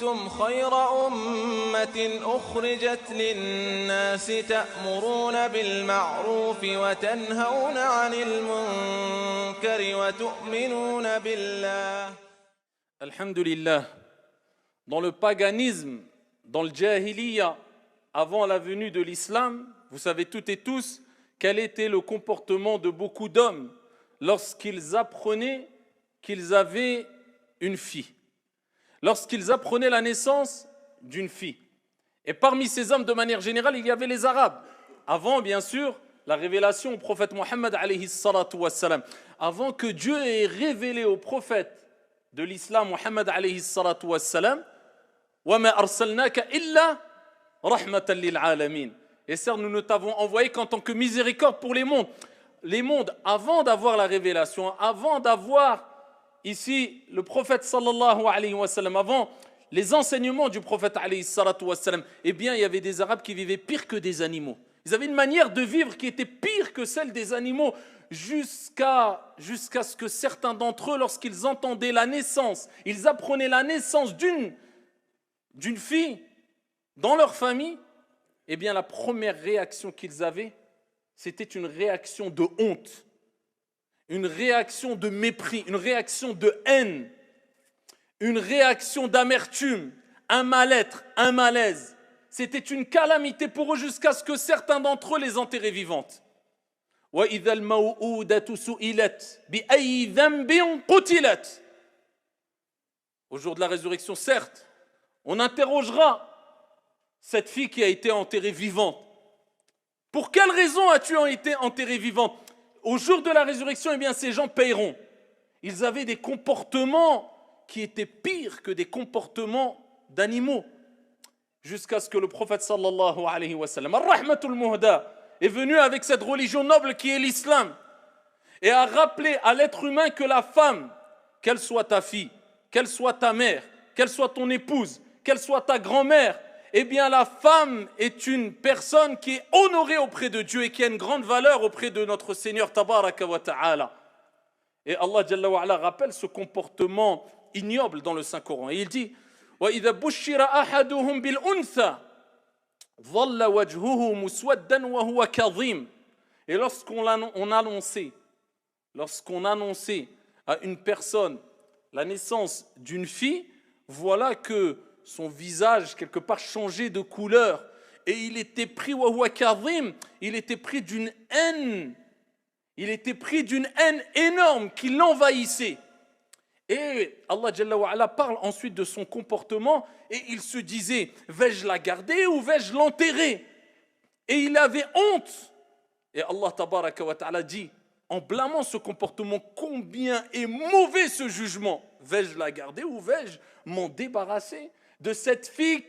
كنتم خير أمة أخرجت للناس تأمرون بالمعروف وتنهون عن المنكر وتؤمنون بالله. Alhamdulillah, dans le paganisme, dans le jahiliya, avant la venue de l'islam, vous savez toutes et tous quel était le comportement de beaucoup d'hommes lorsqu'ils apprenaient qu'ils avaient une fille, lorsqu'ils apprenaient la naissance d'une fille. Et parmi ces hommes, de manière générale, il y avait les Arabes. Avant, bien sûr, la révélation au prophète Mohammed, alayhi salatu wassalam. Avant que Dieu ait révélé au prophète de l'islam, Mohammed, alayhi salatu wassalam, وَمَا أَرْسَلْنَاكَ إِلَّا رَحْمَةً لِلْعَالَمِينَ. Et certes, nous ne t'avons envoyé qu'en tant que miséricorde pour les mondes. Les mondes, avant d'avoir la révélation, avant d'avoir ici le prophète sallallahu alayhi wa sallam, avant les enseignements du prophète alayhi salatu wa sallam, eh bien il y avait des Arabes qui vivaient pire que des animaux. Ils avaient une manière de vivre qui était pire que celle des animaux, jusqu'à ce que certains d'entre eux, lorsqu'ils entendaient la naissance, ils apprenaient la naissance d'une fille dans leur famille, eh bien la première réaction qu'ils avaient, c'était une réaction de honte, une réaction de mépris, une réaction de haine, une réaction d'amertume, un mal-être, un malaise. C'était une calamité pour eux jusqu'à ce que certains d'entre eux les enterraient vivantes. وَإِذَا الْمَوْءُودَةُ سُئِلَتْ بِأَيِّ ذَنْبٍ قُتِلَتْ. Au jour de la résurrection, certes, on interrogera cette fille qui a été enterrée vivante. Pour quelle raison as-tu été enterrée vivante? Au jour de la résurrection, eh bien, ces gens paieront. Ils avaient des comportements qui étaient pires que des comportements d'animaux. Jusqu'à ce que le prophète sallallahu alayhi wa sallam, ar-rahmatul muhda, est venu avec cette religion noble qui est l'islam et a rappelé à l'être humain que la femme, qu'elle soit ta fille, qu'elle soit ta mère, qu'elle soit ton épouse, qu'elle soit ta grand-mère, eh bien la femme est une personne qui est honorée auprès de Dieu et qui a une grande valeur auprès de notre Seigneur tabaraka wa ta'ala. Et Allah Jalla wa ala rappelle ce comportement ignoble dans le Saint-Coran. Et il dit وَإِذَا بُشِّرَ أَحَدُهُمْ بِالْأُنْثَى ظَلَّ وَجْهُهُ مُسْوَدًّا وَهُوَ كَظِيمٌ. Et lorsqu'on annonçait à une personne la naissance d'une fille, voilà que son visage quelque part changeait de couleur et il était pris وَهُوَ كَظِيمٌ, il était pris d'une haine. Il était pris d'une haine énorme qui l'envahissait. Et Allah Jalla wa ala parle ensuite de son comportement et il se disait, vais-je la garder ou vais-je l'enterrer? Et il avait honte. Et Allah Tabaraka wa ta'ala dit, en blâmant ce comportement, combien est mauvais ce jugement. Vais-je la garder ou vais-je m'en débarrasser de cette fille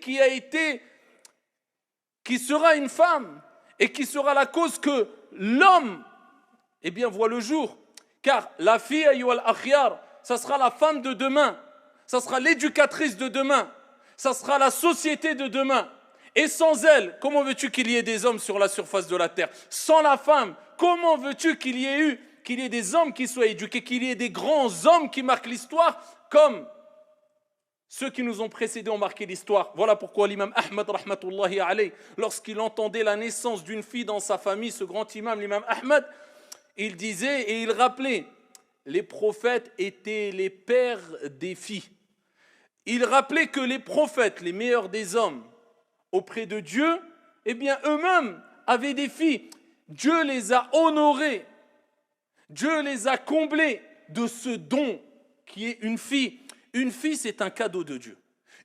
qui sera une femme et qui sera la cause que l'homme eh bien, voit le jour. Car la fille, ayyuhal akhyar, ça sera la femme de demain, ça sera l'éducatrice de demain, ça sera la société de demain. Et sans elle, comment veux-tu qu'il y ait des hommes sur la surface de la terre? Sans la femme, comment veux-tu qu'il y ait des hommes qui soient éduqués, qu'il y ait des grands hommes qui marquent l'histoire comme ceux qui nous ont précédés ont marqué l'histoire. Voilà pourquoi l'imam Ahmad, rahmatullahi alayh, lorsqu'il entendait la naissance d'une fille dans sa famille, ce grand imam, l'imam Ahmad, il disait et il rappelait, les prophètes étaient les pères des filles. Il rappelait que les prophètes, les meilleurs des hommes, auprès de Dieu, eh bien eux-mêmes avaient des filles. Dieu les a honorés, Dieu les a comblés de ce don qui est une fille. Une fille, c'est un cadeau de Dieu.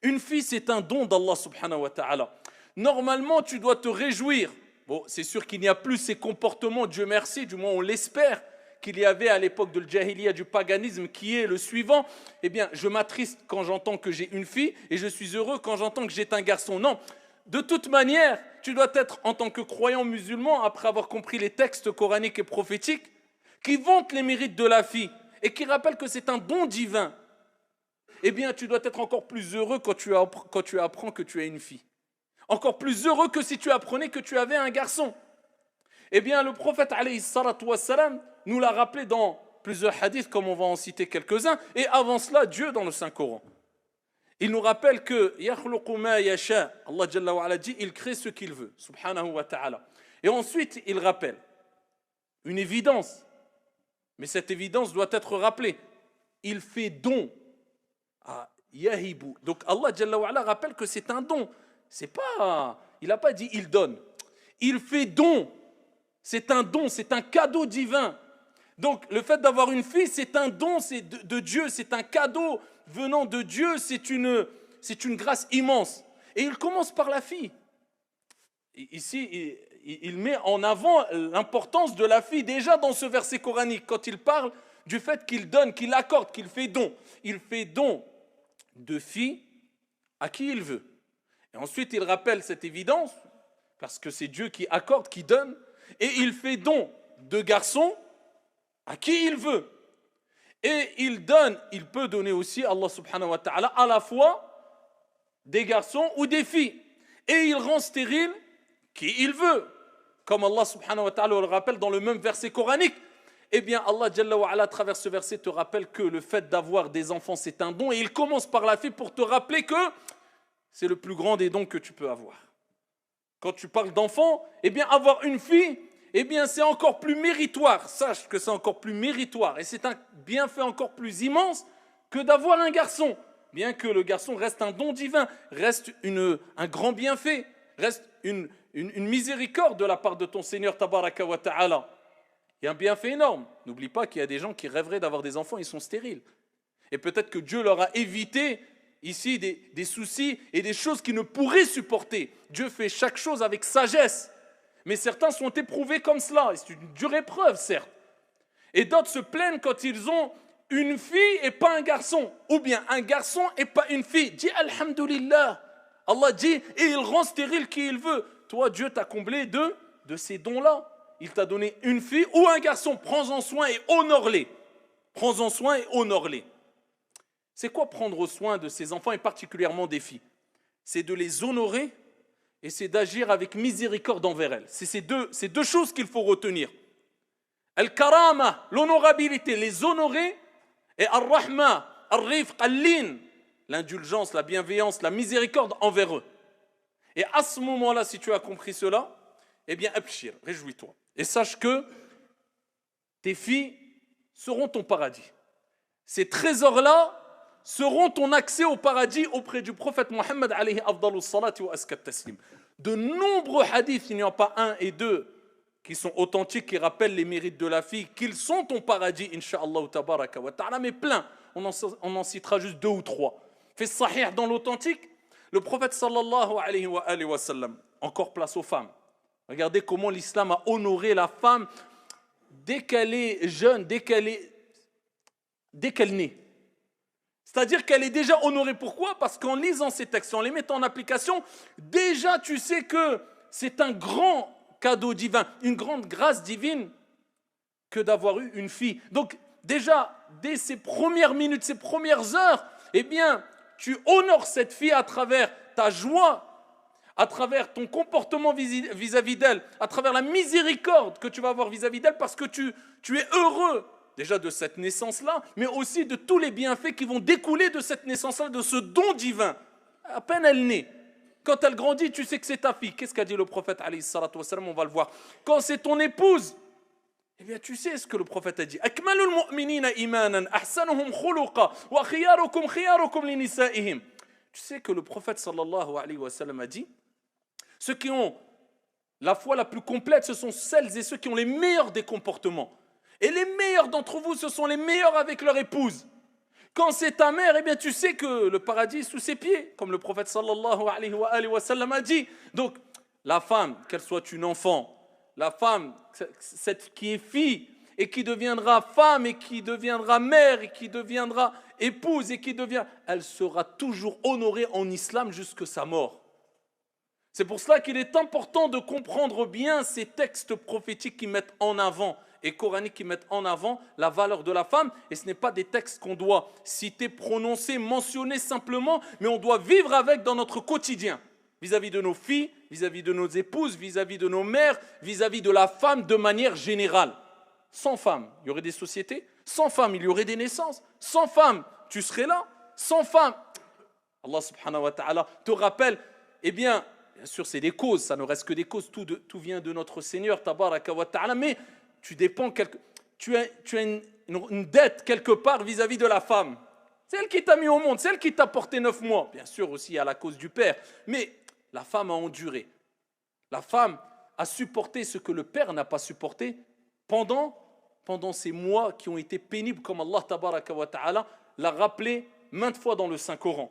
Une fille, c'est un don d'Allah subhanahu wa ta'ala. Normalement, tu dois te réjouir. Bon, c'est sûr qu'il n'y a plus ces comportements, Dieu merci, du moins on l'espère, qu'il y avait à l'époque de l'Jahiliya, du paganisme, qui est le suivant. Eh bien, je m'attriste quand j'entends que j'ai une fille et je suis heureux quand j'entends que j'ai un garçon. Non, de toute manière, tu dois être en tant que croyant musulman, après avoir compris les textes coraniques et prophétiques, qui vantent les mérites de la fille et qui rappellent que c'est un don divin. Eh bien, tu dois être encore plus heureux quand tu apprends que tu as une fille. Encore plus heureux que si tu apprenais que tu avais un garçon. Eh bien, le prophète alayhi salatu wassalam nous l'a rappelé dans plusieurs hadiths, comme on va en citer quelques-uns, et avant cela, Dieu dans le Saint-Coran. il nous rappelle que yakhluqu ma yasha, Allah Jalla wa Ala dit, il crée ce qu'il veut, subhanahu wa ta'ala. Et ensuite, il rappelle une évidence, mais cette évidence doit être rappelée. Il fait don à yahibu. Donc Allah Jalla wa Ala rappelle que c'est un don. C'est pas, il n'a pas dit il donne. Il fait don. C'est un don, c'est un cadeau divin. Donc le fait d'avoir une fille, c'est un don, c'est de Dieu, c'est un cadeau venant de Dieu, c'est une grâce immense. Et il commence par la fille. Ici, il met en avant l'importance de la fille déjà dans ce verset coranique, quand il parle du fait qu'il donne, qu'il accorde, qu'il fait don. Il fait don de fille à qui il veut. Et ensuite, il rappelle cette évidence, parce que c'est Dieu qui accorde, qui donne, et il fait don de garçons à qui il veut. Et il donne, il peut donner aussi, Allah subhanahu wa ta'ala, à la fois des garçons ou des filles. Et il rend stérile qui il veut. Comme Allah subhanahu wa ta'ala le rappelle dans le même verset coranique. Eh bien, Allah Jalla wa Ala, à travers ce verset, te rappelle que le fait d'avoir des enfants, c'est un don. Et il commence par la fille pour te rappeler que c'est le plus grand des dons que tu peux avoir. Quand tu parles d'enfants, eh bien, avoir une fille, eh bien, c'est encore plus méritoire. Sache que c'est encore plus méritoire. Et c'est un bienfait encore plus immense que d'avoir un garçon. Bien que le garçon reste un don divin, reste un grand bienfait, reste une miséricorde de la part de ton Seigneur Tabaraka wa Ta'ala. Il y a un bienfait énorme. N'oublie pas qu'il y a des gens qui rêveraient d'avoir des enfants, ils sont stériles. Et peut-être que Dieu leur a évité ici des soucis et des choses qu'ils ne pourraient supporter. Dieu fait chaque chose avec sagesse. Mais certains sont éprouvés comme cela. C'est une dure épreuve, certes. Et d'autres se plaignent quand ils ont une fille et pas un garçon. Ou bien un garçon et pas une fille. Dis Alhamdulillah. Allah dit, et il rend stérile qui il veut. Toi, Dieu t'a comblé de ces dons-là. Il t'a donné une fille ou un garçon. Prends-en soin et honore-les. Prends-en soin et honore-les. C'est quoi prendre soin de ses enfants et particulièrement des filles? C'est de les honorer et c'est d'agir avec miséricorde envers elles. C'est ces deux choses qu'il faut retenir. Al-karama, l'honorabilité, les honorer, et al-rahma, al-rifq, al-lin, l'indulgence, la bienveillance, la miséricorde envers eux. Et à ce moment-là, si tu as compris cela, eh bien, abshir, réjouis-toi. Et sache que tes filles seront ton paradis. Ces trésors-là seront ton accès au paradis auprès du prophète Mohammed alayhi afdalus salati wa askat taslim. De nombreux hadiths, il n'y en a pas un et deux, qui sont authentiques, qui rappellent les mérites de la fille, qu'ils sont ton paradis, insha'Allah tabaraka wa ta'ala, mais plein. On en citera juste deux ou trois. Fait sahih dans l'authentique, le prophète sallallahu alayhi wa sallam, encore place aux femmes. Regardez comment l'islam a honoré la femme dès qu'elle est jeune, dès qu'elle naît. C'est-à-dire qu'elle est déjà honorée. Pourquoi? Parce qu'en lisant ces textes, en les mettant en application, déjà tu sais que c'est un grand cadeau divin, une grande grâce divine que d'avoir eu une fille. Donc déjà, dès ces premières minutes, ces premières heures, eh bien, tu honores cette fille à travers ta joie, à travers ton comportement vis-à-vis d'elle, à travers la miséricorde que tu vas avoir vis-à-vis d'elle, parce que tu es heureux déjà de cette naissance-là, mais aussi de tous les bienfaits qui vont découler de cette naissance-là, de ce don divin. À peine elle naît. Quand elle grandit, tu sais que c'est ta fille. Qu'est-ce qu'a dit le prophète alayhi salatu wa sallam? On va le voir. Quand c'est ton épouse, eh bien tu sais ce que le prophète a dit. Akmalul mu'minina imanan, ahsanuhum khuluqa, wa khiyarukum khiyarukum li nisa'ihim. Tu sais que le prophète sallallahu alayhi wa sallam a dit, ceux qui ont la foi la plus complète, ce sont celles et ceux qui ont les meilleurs des comportements. Et les meilleurs d'entre vous, ce sont les meilleurs avec leur épouse. Quand c'est ta mère, eh bien tu sais que le paradis est sous ses pieds, comme le prophète sallallahu alayhi wa sallam a dit. Donc, la femme, qu'elle soit une enfant, la femme, cette qui est fille, et qui deviendra femme, et qui deviendra mère, et qui deviendra épouse, et qui devient, elle sera toujours honorée en islam jusqu'à sa mort. C'est pour cela qu'il est important de comprendre bien ces textes prophétiques qui mettent en avant et coraniques qui mettent en avant la valeur de la femme. Et ce n'est pas des textes qu'on doit citer, prononcer, mentionner simplement, mais on doit vivre avec dans notre quotidien, vis-à-vis de nos filles, vis-à-vis de nos épouses, vis-à-vis de nos mères, vis-à-vis de la femme de manière générale. Sans femme, il y aurait des sociétés. Sans femme, il y aurait des naissances. Sans femme, tu serais là. Sans femme, Allah subhanahu wa ta'ala te rappelle, eh bien sûr c'est des causes, ça ne reste que des causes, tout vient de notre Seigneur, tabaraka wa ta'ala, mais tu as une dette quelque part vis-à-vis de la femme. C'est elle qui t'a mis au monde, c'est elle qui t'a porté 9 mois. Bien sûr aussi à la cause du père, mais la femme a enduré. La femme a supporté ce que le père n'a pas supporté pendant ces mois qui ont été pénibles, comme Allah tabaraka wa ta'ala l'a rappelé maintes fois dans le Saint-Coran.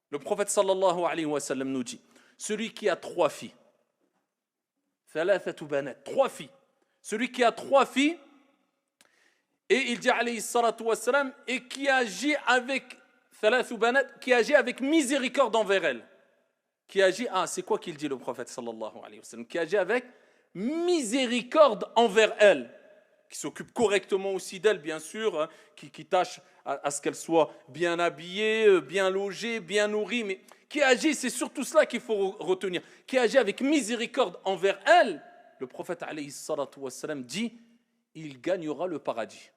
Le prophète sallallahu alayhi wa sallam nous dit, celui qui a 3 filles, 3 filles, celui qui a 3 filles, et il dit alayhi salatu wa salam, et qui agit avec miséricorde envers elle. C'est quoi qu'il dit le prophète sallallahu alayhi wa sallam? Qui agit avec miséricorde envers elle, qui s'occupe correctement aussi d'elle, bien sûr, qui tâche à ce qu'elle soit bien habillée, bien logée, bien nourrie, mais qui agit, c'est surtout cela qu'il faut retenir, qui agit avec miséricorde envers elle, le prophète alayhi salatu wa salam dit, il gagnera le paradis.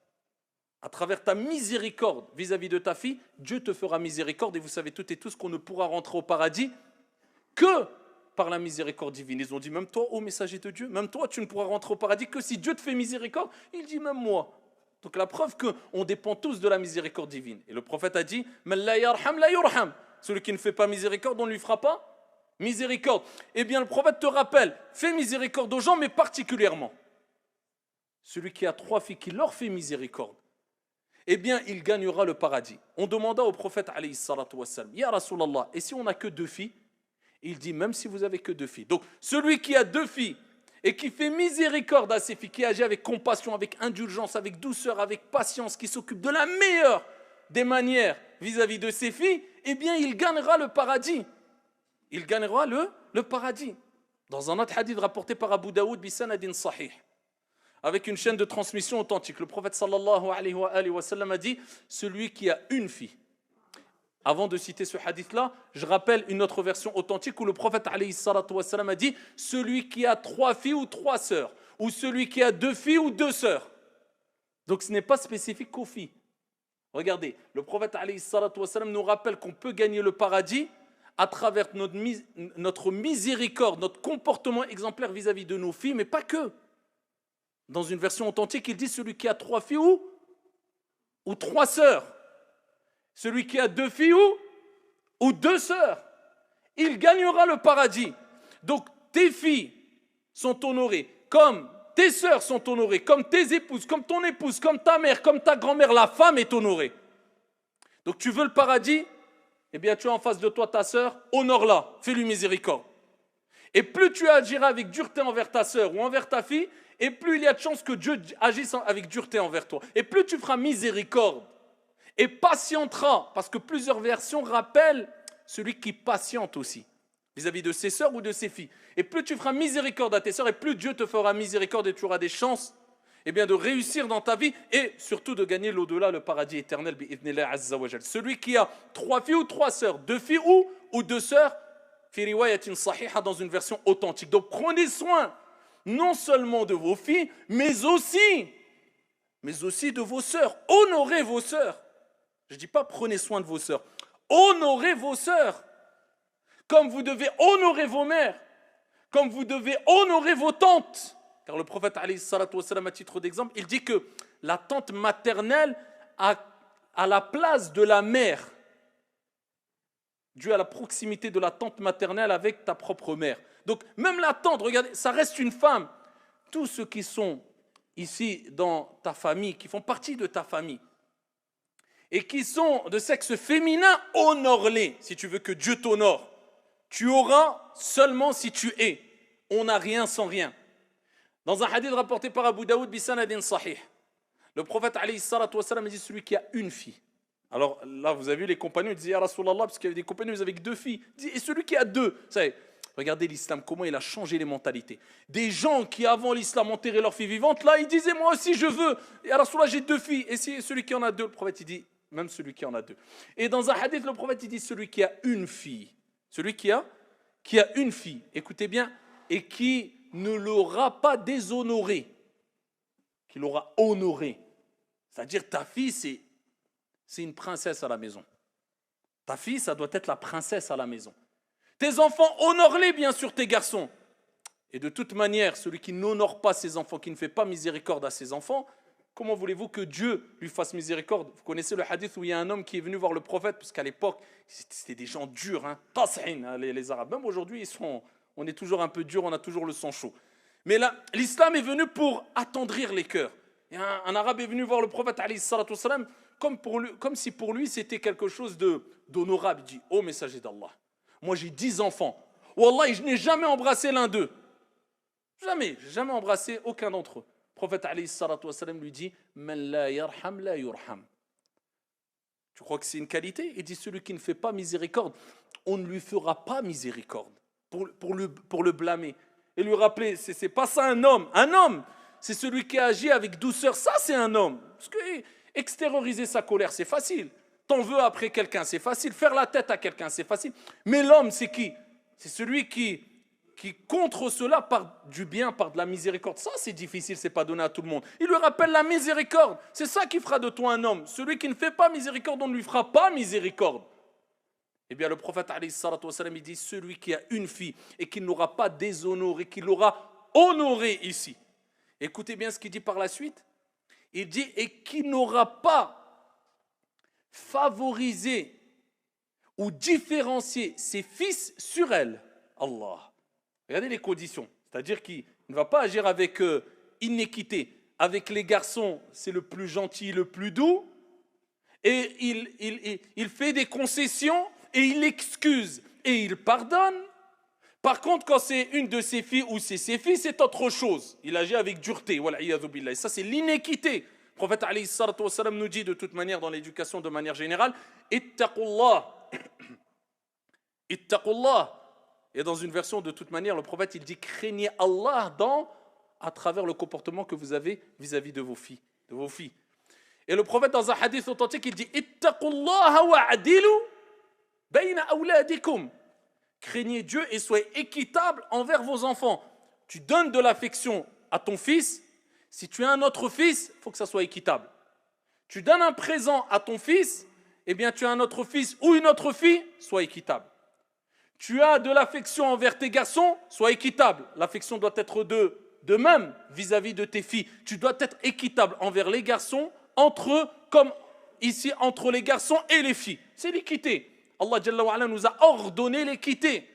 À travers ta miséricorde vis-à-vis de ta fille, Dieu te fera miséricorde, et vous savez toutes et tous qu'on ne pourra rentrer au paradis que par la miséricorde divine. Ils ont dit, même toi, ô messager de Dieu, même toi, tu ne pourras rentrer au paradis que si Dieu te fait miséricorde. Il dit, même moi. Donc la preuve qu'on dépend tous de la miséricorde divine. Et le prophète a dit, man la yarham la yurham. Celui qui ne fait pas miséricorde, on ne lui fera pas miséricorde. Eh bien, le prophète te rappelle, fais miséricorde aux gens, mais particulièrement celui qui a 3 filles, qui leur fait miséricorde, eh bien, il gagnera le paradis. On demanda au prophète, alayhi salatu wassalam, Ya Rasulallah, et si on n'a que 2 filles? Il dit, même si vous avez que 2 filles. Donc, celui qui a 2 filles et qui fait miséricorde à ses filles, qui agit avec compassion, avec indulgence, avec douceur, avec patience, qui s'occupe de la meilleure des manières vis-à-vis de ses filles, eh bien, il gagnera le paradis. Il gagnera le paradis. Dans un autre hadith rapporté par Abu Daoud, bisanadin sahih, avec une chaîne de transmission authentique, le prophète sallallahu alayhi wa sallam a dit, celui qui a une fille. Avant de citer ce hadith-là, je rappelle une autre version authentique où le prophète alayhi salatu wa sallam a dit, celui qui a 3 filles ou 3 sœurs, ou celui qui a 2 filles ou 2 sœurs. Donc ce n'est pas spécifique qu'aux filles. Regardez, le prophète alayhi salatu wa sallam nous rappelle qu'on peut gagner le paradis à travers notre miséricorde, notre comportement exemplaire vis-à-vis de nos filles, mais pas que. Dans une version authentique, il dit celui qui a 3 filles ou 3 sœurs. Celui qui a 2 filles ou 2 sœurs. Il gagnera le paradis. Donc tes filles sont honorées, comme tes sœurs sont honorées, comme tes épouses, comme ton épouse, comme ta mère, comme ta grand-mère, la femme est honorée. Donc tu veux le paradis? Eh bien tu as en face de toi ta sœur, honore-la, fais-lui miséricorde. Et plus tu agiras avec dureté envers ta sœur ou envers ta fille, et plus il y a de chances que Dieu agisse avec dureté envers toi. Et plus tu feras miséricorde et patientera, parce que plusieurs versions rappellent celui qui patiente aussi, vis-à-vis de ses sœurs ou de ses filles. Et plus tu feras miséricorde à tes sœurs, et plus Dieu te fera miséricorde, et tu auras des chances de réussir dans ta vie, et surtout de gagner l'au-delà, le paradis éternel, bi'idhnillah azza wa jal. Celui qui a 3 filles ou 3 sœurs, 2 filles ou 2 sœurs, fi riwayatin sahiha, dans une version authentique. Donc prenez soin non seulement de vos filles, mais aussi de vos sœurs. Honorez vos sœurs. Je ne dis pas prenez soin de vos sœurs. Honorez vos sœurs. Comme vous devez honorer vos mères. Comme vous devez honorer vos tantes. Car le prophète, alayhi salatu wassalam, à titre d'exemple, il dit que la tante maternelle a la place de la mère. Dû à la proximité de la tante maternelle avec ta propre mère. Donc même la tante, regardez, ça reste une femme. Tous ceux qui sont ici dans ta famille, qui font partie de ta famille, et qui sont de sexe féminin, honore-les. Si tu veux que Dieu t'honore, tu auras seulement si tu es. On n'a rien sans rien. Dans un hadith rapporté par Abu Daoud, bisanadin sahih, le prophète alayhi salatu wassalam dit celui qui a une fille. Alors là, vous avez vu les compagnons, ils disaient Ya Rasulallah, parce qu'il y avait des compagnons, ils avaient 2 filles. Et celui qui a 2, vous savez, regardez l'islam, comment il a changé les mentalités. Des gens qui avant l'islam enterraient leurs filles vivantes, là ils disaient moi aussi je veux. Ya Rasulallah, j'ai 2 filles. Et si celui qui en a 2, le prophète il dit même celui qui en a 2. Et dans un hadith, le prophète il dit celui qui a une fille. Celui qui a une fille, écoutez bien, et qui ne l'aura pas déshonoré, qui l'aura honoré. C'est-à-dire ta fille, c'est une princesse à la maison. Ta fille, ça doit être la princesse à la maison. Tes enfants, honore-les bien sûr, tes garçons. Et de toute manière, celui qui n'honore pas ses enfants, qui ne fait pas miséricorde à ses enfants, comment voulez-vous que Dieu lui fasse miséricorde? Vous connaissez le hadith où il y a un homme qui est venu voir le prophète, parce qu'à l'époque, c'était des gens durs, hein, les Arabes. Même aujourd'hui, on est toujours un peu dur, on a toujours le sang chaud. Mais là, l'islam est venu pour attendrir les cœurs. Et un Arabe est venu voir le prophète, comme si pour lui c'était quelque chose d'honorable. Il dit, ô messager d'Allah, moi j'ai 10 enfants. Wallah, je n'ai jamais embrassé l'un d'eux. Jamais, j'ai jamais embrassé aucun d'entre eux. Le prophète lui dit, Man la yarham la yurham. Tu crois que c'est une qualité? Il dit, celui qui ne fait pas miséricorde, on ne lui fera pas miséricorde pour le blâmer. Et lui rappeler, c'est pas ça un homme. Un homme, c'est celui qui agit avec douceur. Ça, c'est un homme. Parce que extérioriser sa colère, c'est facile. T'en veux après quelqu'un, c'est facile. Faire la tête à quelqu'un, c'est facile. Mais l'homme, c'est qui? C'est celui qui contre cela par du bien, par de la miséricorde. Ça, c'est difficile, c'est pas donné à tout le monde. Il lui rappelle la miséricorde. C'est ça qui fera de toi un homme. Celui qui ne fait pas miséricorde, on ne lui fera pas miséricorde. Eh bien, le prophète, il dit, celui qui a une fille et qui ne l'aura pas déshonoré, qui l'aura honoré ici. Écoutez bien ce qu'il dit par la suite. Il dit, et qui n'aura pas favorisé ou différencié ses fils sur elle. Allah. Regardez les conditions. C'est-à-dire qu'il ne va pas agir avec inéquité. Avec les garçons, c'est le plus gentil, le plus doux. Et il fait des concessions et il excuse et il pardonne. Par contre, quand c'est une de ses filles ou c'est ses filles, c'est autre chose. Il agit avec dureté. Et ça, c'est l'inéquité. Le prophète nous dit de toute manière dans l'éducation de manière générale, Ittaqullah. Ittaqullah. Et dans une version, de toute manière, le prophète, il dit, craignez Allah à travers le comportement que vous avez vis-à-vis de vos filles. Et le prophète, dans un hadith authentique, il dit, Ittaqullaha wa'adilu bayna awladikum. Craignez Dieu et soyez équitable envers vos enfants. Tu donnes de l'affection à ton fils. Si tu as un autre fils, il faut que ça soit équitable. Tu donnes un présent à ton fils, eh bien tu as un autre fils ou une autre fille, sois équitable. Tu as de l'affection envers tes garçons, sois équitable. L'affection doit être de même vis-à-vis de tes filles. Tu dois être équitable envers les garçons, entre eux, comme ici entre les garçons et les filles. C'est l'équité. Allah Jalla wa Ala nous a ordonné l'équité.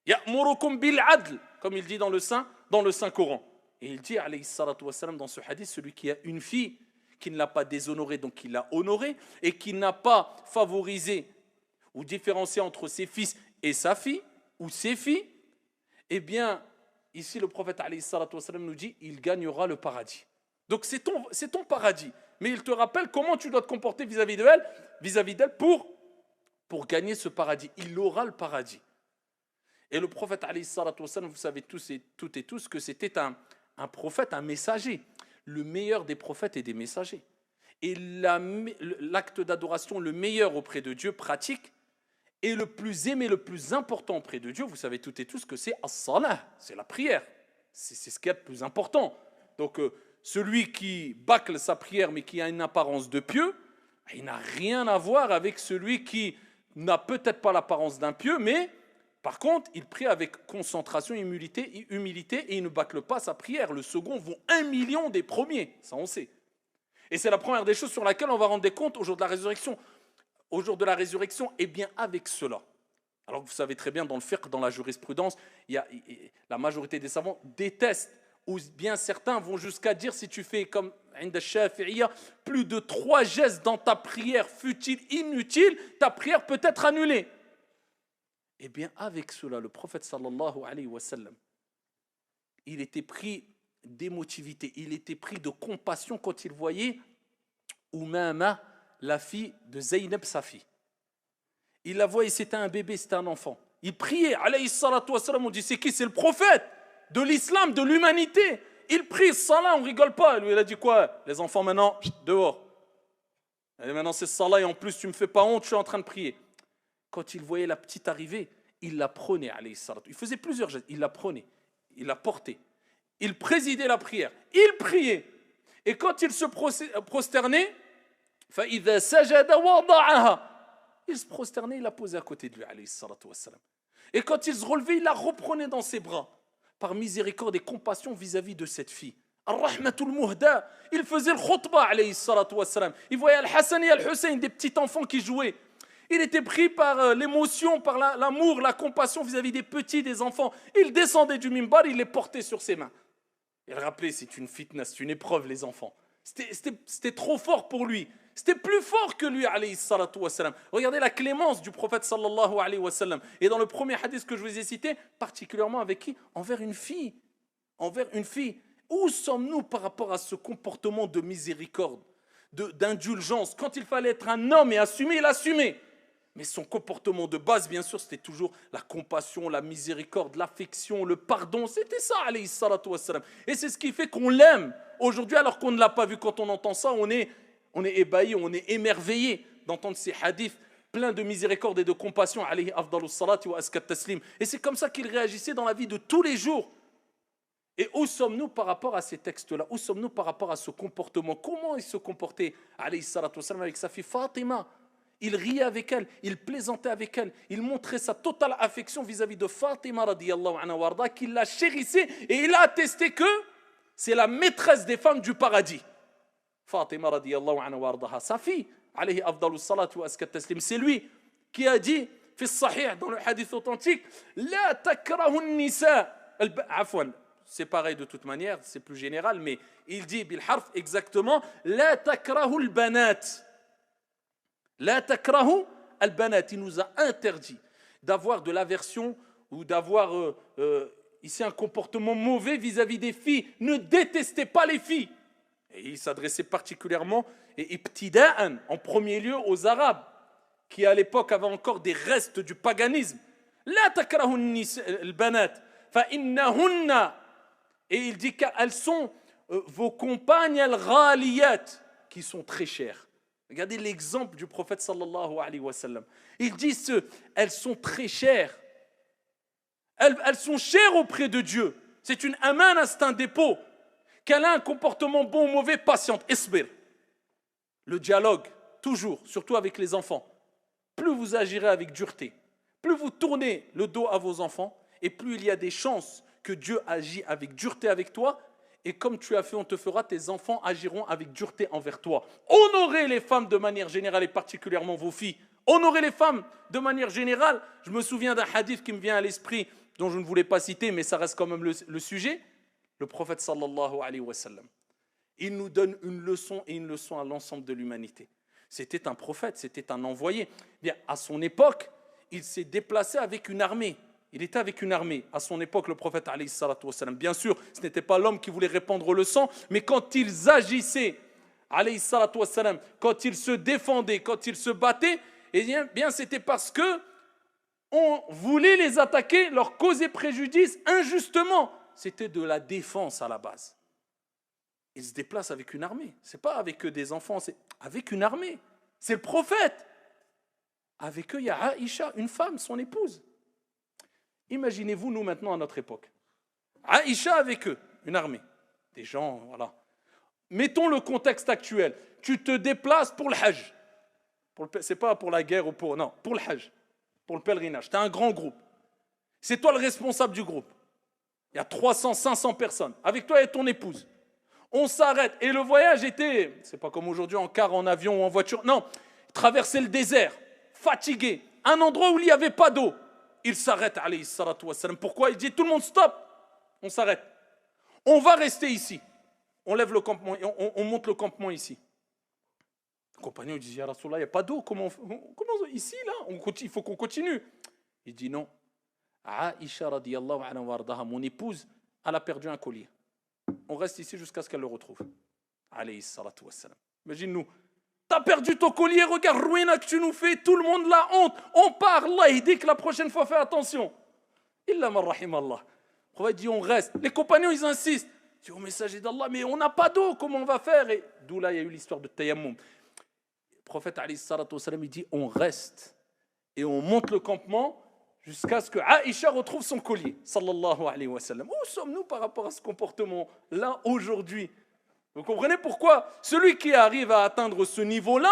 Ya'murukum bil adl, comme il dit dans le Saint-Coran. Et il dit, alayhi salatu wa salam, dans ce hadith, celui qui a une fille, qui ne l'a pas déshonorée, donc qui l'a honorée, et qui n'a pas favorisé ou différencié entre ses fils et sa fille, ou ses filles, eh bien, ici le prophète alayhi salatu wa salam nous dit, il gagnera le paradis. Donc c'est ton paradis. Mais il te rappelle comment tu dois te comporter vis-à-vis d'elle pour gagner ce paradis. Il aura le paradis. Et le prophète alayhi salatu wa salam, vous savez tous et tous que c'était un prophète, un messager, le meilleur des prophètes et des messagers. Et l'acte d'adoration le meilleur auprès de Dieu pratique et le plus aimé, le plus important auprès de Dieu, vous savez toutes et tous que c'est as-salah, c'est la prière. C'est ce qu'il y a de plus important. Donc celui qui bâcle sa prière mais qui a une apparence de pieux, il n'a rien à voir avec celui qui n'a peut-être pas l'apparence d'un pieux, mais par contre, il prie avec concentration, humilité et il ne bâcle pas sa prière. Le second vaut 1 million des premiers, ça on sait. Et c'est la première des choses sur laquelle on va rendre compte au jour de la résurrection. Au jour de la résurrection, et bien avec cela. Alors que vous savez très bien, dans le fiqh, dans la jurisprudence, la majorité des savants détestent, ou bien certains vont jusqu'à dire, si tu fais comme Inda Shafi'iyya, plus de 3 gestes dans ta prière futile, inutile, ta prière peut être annulée. Eh bien, avec cela, le prophète sallallahu alayhi wa sallam, il était pris d'émotivité, il était pris de compassion quand il voyait Umama, la fille de Zaynab, sa fille. Il la voyait, c'était un bébé, c'était un enfant. Il priait, alayhi salatu wa sallam, on dit, c'est qui? C'est le prophète de l'islam, de l'humanité. Il prie, salat, on rigole pas. Lui, il a dit quoi? Les enfants, maintenant, dehors. Et maintenant, c'est salat, et en plus, tu me fais pas honte, je suis en train de prier. Quand il voyait la petite arriver, il la prenait, alayhi salatu. Il faisait plusieurs gestes, il la prenait, il la portait. Il présidait la prière, il priait. Et quand il se prosternait, فَإِذَا سَجَدَ وَضَعَهَا. il se prosternait, il la posait à côté de lui, alayhi salatu wassalam. Et quand il se relevait, il la reprenait dans ses bras, par miséricorde et compassion vis-à-vis de cette fille. Ar-Rahmatul Muhda, il faisait le khutbah, alayhi salatu wassalam. Il voyait Al-Hassan et Al-Hussein, des petits enfants qui jouaient. Il était pris par l'émotion, par l'amour, la compassion vis-à-vis des petits, des enfants. Il descendait du mimbar, il les portait sur ses mains. Il rappelait, c'est une fitna, c'est une épreuve, les enfants. C'était trop fort pour lui. C'était plus fort que lui, alayhi salatu wassalam. Regardez la clémence du prophète sallallahu alayhi wa sallam. Et dans le premier hadith que je vous ai cité, particulièrement avec qui? Envers une fille. Envers une fille. Où sommes-nous par rapport à ce comportement de miséricorde, d'indulgence? Quand il fallait être un homme et assumer, il assumait. Mais son comportement de base, bien sûr, c'était toujours la compassion, la miséricorde, l'affection, le pardon. C'était ça, alayhi salatu wassalam. Et c'est ce qui fait qu'on l'aime aujourd'hui, alors qu'on ne l'a pas vu. Quand on entend ça, on est ébahi, on est émerveillé d'entendre ces hadiths pleins de miséricorde et de compassion, alayhi afdalus salati wa askat taslim. Et c'est comme ça qu'il réagissait dans la vie de tous les jours. Et où sommes-nous par rapport à ces textes-là? Où sommes-nous par rapport à ce comportement? Comment il se comportait, alayhi salatu wassalam, avec sa fille Fatima? Il riait avec elle, il plaisantait avec elle, il montrait sa totale affection vis-à-vis de Fatima radiyallahu anha warda, qu'il la chérissait, et il a attesté que c'est la maîtresse des femmes du paradis. Fatima radiyallahu anha wardaha, sa fille, alayhi afdalus salatu wa askat taslim, c'est lui qui a dit, fi sahih, dans le hadith authentique, la takrahu nisa, afwan, c'est pareil de toute manière, c'est plus général, mais il dit bil harf exactement, la takrahu al banat. La takrahu al-banat, il nous a interdit d'avoir de l'aversion ou d'avoir ici un comportement mauvais vis-à-vis des filles. Ne détestez pas les filles. Et il s'adressait particulièrement et ibtida'an, en premier lieu aux Arabes, qui à l'époque avaient encore des restes du paganisme. La takrahu al-banat, fa innahunna, et il dit qu'elles sont vos compagnes al-ghaliyat, qui sont très chères. Regardez l'exemple du prophète sallallahu alayhi wa sallam. Il dit elles sont très chères. Elles sont chères auprès de Dieu. C'est une amana, c'est un dépôt. Qu'elle a un comportement bon ou mauvais, patiente. Isbir. Le dialogue, toujours, surtout avec les enfants. Plus vous agirez avec dureté, plus vous tournez le dos à vos enfants, et plus il y a des chances que Dieu agit avec dureté avec toi. Et comme tu as fait, on te fera, tes enfants agiront avec dureté envers toi. Honorez les femmes de manière générale et particulièrement vos filles. Honorez les femmes de manière générale. Je me souviens d'un hadith qui me vient à l'esprit, dont je ne voulais pas citer, mais ça reste quand même le sujet. Le prophète sallallahu alayhi wa sallam. Il nous donne une leçon et une leçon à l'ensemble de l'humanité. C'était un prophète, c'était un envoyé. Bien, à son époque, il s'est déplacé avec une armée. Il était avec une armée. À son époque, le prophète, alayhi salatu wassalam, bien sûr, ce n'était pas l'homme qui voulait répandre le sang, mais quand ils agissaient, alayhi salatu wassalam, quand ils se défendaient, quand ils se battaient, eh bien, c'était parce que on voulait les attaquer, leur causer préjudice injustement. C'était de la défense à la base. Ils se déplacent avec une armée. Ce n'est pas avec eux des enfants, c'est avec une armée. C'est le prophète. Avec eux, il y a Aïcha, une femme, son épouse. Imaginez-vous, nous, maintenant, à notre époque. Aïcha avec eux, une armée. Des gens, voilà. Mettons le contexte actuel. Tu te déplaces pour le Hajj. Ce n'est pas pour la guerre ou pour... Non, pour le Hajj. Pour le pèlerinage. Tu as un grand groupe. C'est toi le responsable du groupe. Il y a 300, 500 personnes. Avec toi et ton épouse. On s'arrête. Et le voyage était... C'est pas comme aujourd'hui en car, en avion ou en voiture. Non. Traverser le désert. Fatigué. Un endroit où il n'y avait pas d'eau. Il s'arrête, alayhi salatu wassalam. Pourquoi? Il dit, tout le monde, stop. On s'arrête. On va rester ici. On lève le campement, on monte le campement ici. Le compagnon dit, ya Rasulallah, il n'y a pas d'eau. Comment ici, là, il faut qu'on continue. Il dit, non. Aïcha, radiyallahu anha wardaha, mon épouse, elle a perdu un collier. On reste ici jusqu'à ce qu'elle le retrouve. Alayhi salatu wassalam. Imagine-nous. T'as perdu ton collier, regarde, ruina que tu nous fais, tout le monde la honte. On part, Allah, il dit que la prochaine fois, fais attention. Illa man rahim Allah. Le prophète dit, on reste. Les compagnons, ils insistent. Ils disent, au messager d'Allah, mais on n'a pas d'eau, comment on va faire? Et d'où là, il y a eu l'histoire de Tayammum. Le prophète, alayhi salatu wassalam, il dit, on reste. Et on monte le campement jusqu'à ce que Aïcha retrouve son collier. Sallallahu alayhi wa sallam. Où sommes-nous par rapport à ce comportement-là aujourd'hui? Vous comprenez pourquoi celui qui arrive à atteindre ce niveau-là,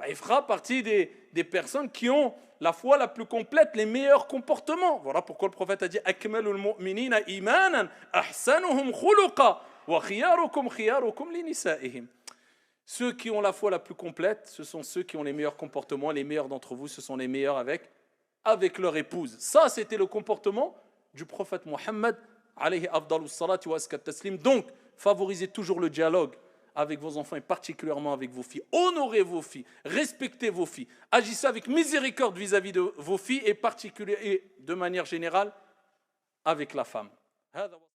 il fera partie des personnes qui ont la foi la plus complète, les meilleurs comportements. Voilà pourquoi le prophète a dit Akmalul mu'minina imanan ahsanuhum khuluqa wa khiyarukum khiyarukum li nisa'ihim. Ceux qui ont la foi la plus complète, ce sont ceux qui ont les meilleurs comportements. Les meilleurs d'entre vous, ce sont les meilleurs avec leur épouse. Ça, c'était le comportement du prophète Mohammed, alayhi afdalus salati wa askat taslim. Donc, favorisez toujours le dialogue avec vos enfants et particulièrement avec vos filles. Honorez vos filles, respectez vos filles. Agissez avec miséricorde vis-à-vis de vos filles et de manière générale avec la femme.